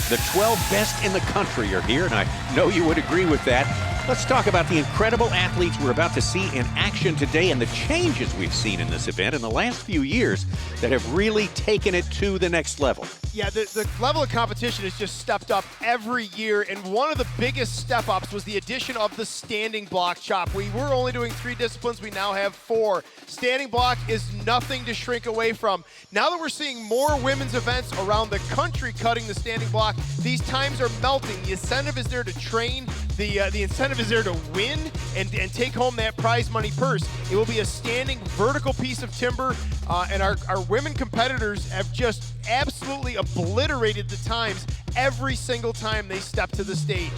The 12 best in the country are here, and I know you would agree with that. Let's talk about the incredible athletes we're about to see in action today and the changes we've seen in this event in the last few years that have really taken it to the next level. Yeah, the level of competition has just stepped up every year, and one of the biggest step-ups was the addition of the standing block chop. We were only doing 3 disciplines, we now have 4. Standing block is nothing to shrink away from. Now that we're seeing more women's events around the country cutting the standing block, these times are melting. The incentive is there to train, the incentive is there to win and take home that prize money purse. It will be a standing vertical piece of timber, and our women competitors have just absolutely obliterated the times every single time they step to the stage.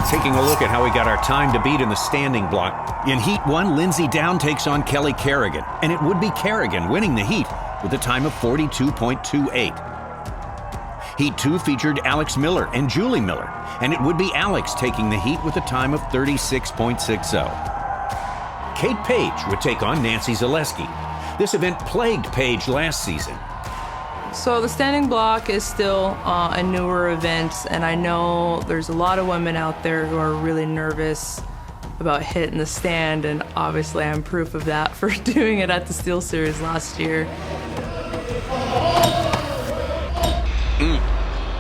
Taking a look at how we got our time to beat in the standing block. In Heat 1, Lindsay Down takes on Kelly Kerrigan, and it would be Kerrigan winning the heat with a time of 42.28. Heat 2 featured Alex Miller and Julie Miller, and it would be Alex taking the heat with a time of 36.60. Kate Page would take on Nancy Zaleski. This event plagued Page last season. So the standing block is still a newer event, and I know there's a lot of women out there who are really nervous about hitting the stand, and obviously I'm proof of that for doing it at the STIHL Series last year.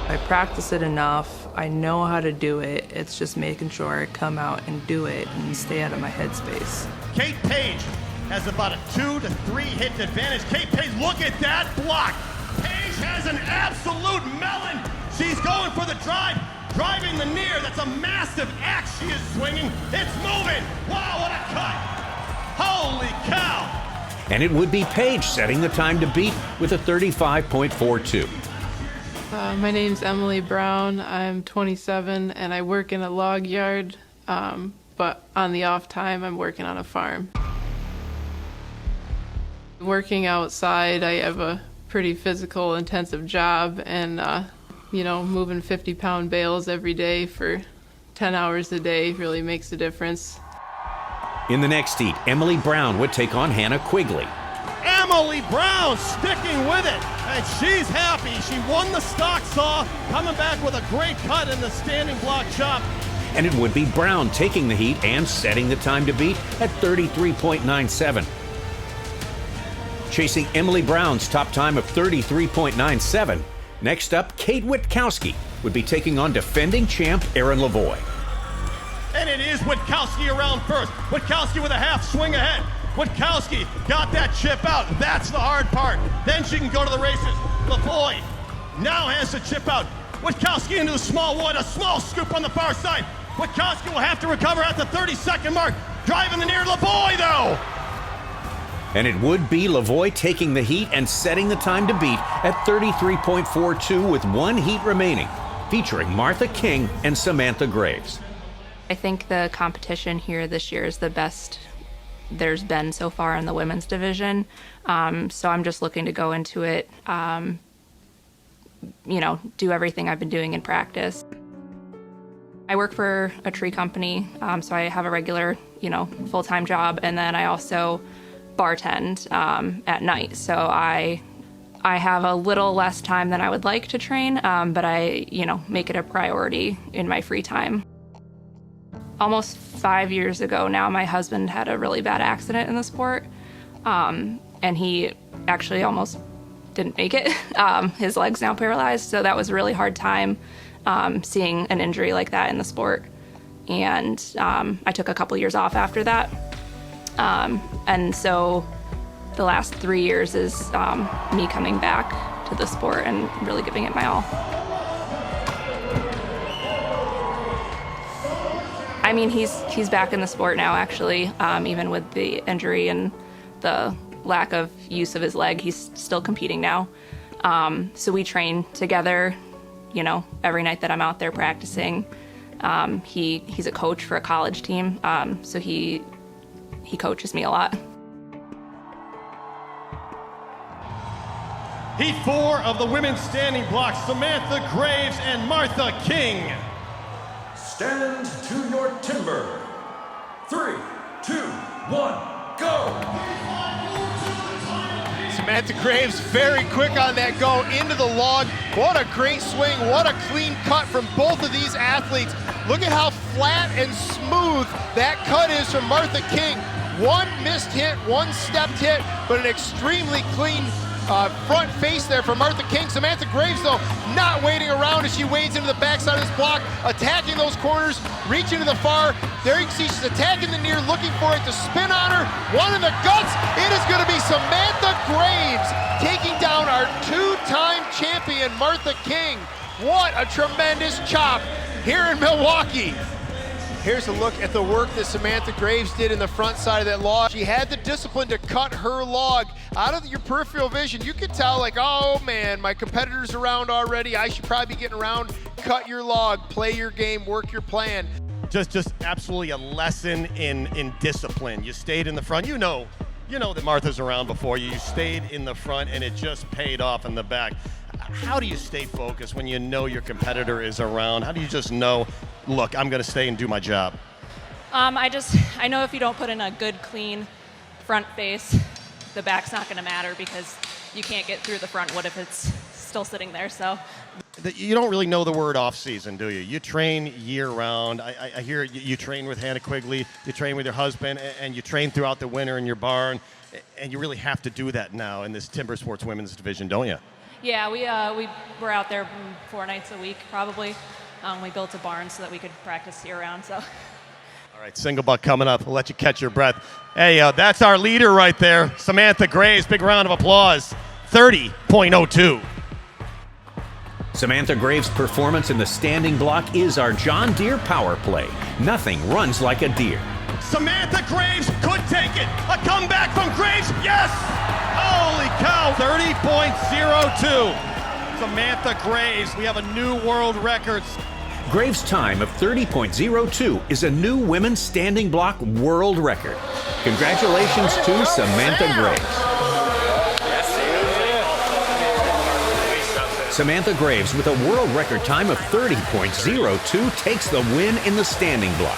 I practice it enough. I know how to do it. It's just making sure I come out and do it and stay out of my headspace. Kate Page has about a 2 to 3 hit advantage. Kate Page, look at that block. Page has an absolute melon. She's going for the drive, driving the near. That's a massive axe she is swinging. It's moving. Wow, what a cut. Holy cow. And it would be Page setting the time to beat with a 35.42. My name's Emily Brown. I'm 27 and I work in a log yard, but on the off time I'm working on a farm. Working outside, I have a pretty physical, intensive job, and moving 50-pound bales every day for 10 hours a day really makes a difference. In the next heat, Emily Brown would take on Hannah Quigley. Emily Brown sticking with it, and she's happy. She won the stock saw, coming back with a great cut in the standing block chop. And it would be Brown taking the heat and setting the time to beat at 33.97. Chasing Emily Brown's top time of 33.97. Next up, Kate Witkowski would be taking on defending champ Erin Lavoie. And it is Witkowski around first. Witkowski with a half swing ahead. Witkowski got that chip out. That's the hard part. Then she can go to the races. Lavoie now has the chip out. Witkowski into the small wood, a small scoop on the far side. Witkowski will have to recover at the 30-second mark. Driving the near Lavoie, though. And it would be Lavoie taking the heat and setting the time to beat at 33.42 with 1 heat remaining, featuring Martha King and Samantha Graves. I think the competition here this year is the best there's been so far in the women's division. So I'm just looking to go into it, do everything I've been doing in practice. I work for a tree company, so I have a regular, full-time job, and then I also bartend at night. So I have a little less time than I would like to train, but I, make it a priority in my free time. Almost 5 years ago now, my husband had a really bad accident in the sport, and he actually almost didn't make it. His leg's now paralyzed, so that was a really hard time seeing an injury like that in the sport. And I took a couple years off after that. And so the last 3 years is me coming back to the sport and really giving it my all. I mean, he's back in the sport now, actually. Even with the injury and the lack of use of his leg, he's still competing now. So we train together, every night that I'm out there practicing. He's a coach for a college team, so he coaches me a lot. Heat 4 of the women's standing blocks, Samantha Graves and Martha King. Stand to your timber. 3, 2, 1, go! Samantha Graves very quick on that go into the log. What a great swing, what a clean cut from both of these athletes. Look at how flat and smooth that cut is from Martha King. One missed hit, one stepped hit, but an extremely clean front face there for Martha King. Samantha Graves, though, not waiting around as she wades into the backside of this block, attacking those corners, reaching to the far. There you can see she's attacking the near, looking for it to spin on her. One in the guts. It is going to be Samantha Graves taking down our two-time champion, Martha King. What a tremendous chop here in Milwaukee. Here's a look at the work that Samantha Graves did in the front side of that log. She had the discipline to cut her log out of your peripheral vision. You could tell, like, oh man, my competitor's around already. I should probably be getting around. Cut your log, play your game, work your plan. Just absolutely a lesson in discipline. You stayed in the front. You know that Martha's around before you. You stayed in the front, and it just paid off in the back. How do you stay focused when you know your competitor is around? How do you just know, look, I'm going to stay and do my job? I know if you don't put in a good, clean front face, the back's not going to matter because you can't get through the front wood if it's still sitting there. So you don't really know the word off season, do you? You train year round. I hear you train with Hannah Quigley, you train with your husband, and you train throughout the winter in your barn. And you really have to do that now in this Timber Sports women's division, don't you? yeah, we're out there 4 nights a week probably. We built a barn so that we could practice year round. So. All right, single buck coming up. We'll let you catch your breath. Hey, that's our leader right there, Samantha Graves. Big round of applause. 30.02. Samantha Graves' performance in the standing block is our John Deere power play. Nothing runs like a deer. Samantha Graves could take it. A comeback from Graves. Yes! Holy cow, 30.02. Samantha Graves, we have a new world record. Graves' time of 30.02 is a new women's standing block world record. Congratulations to Samantha Graves. Samantha Graves, with a world record time of 30.02, takes the win in the standing block.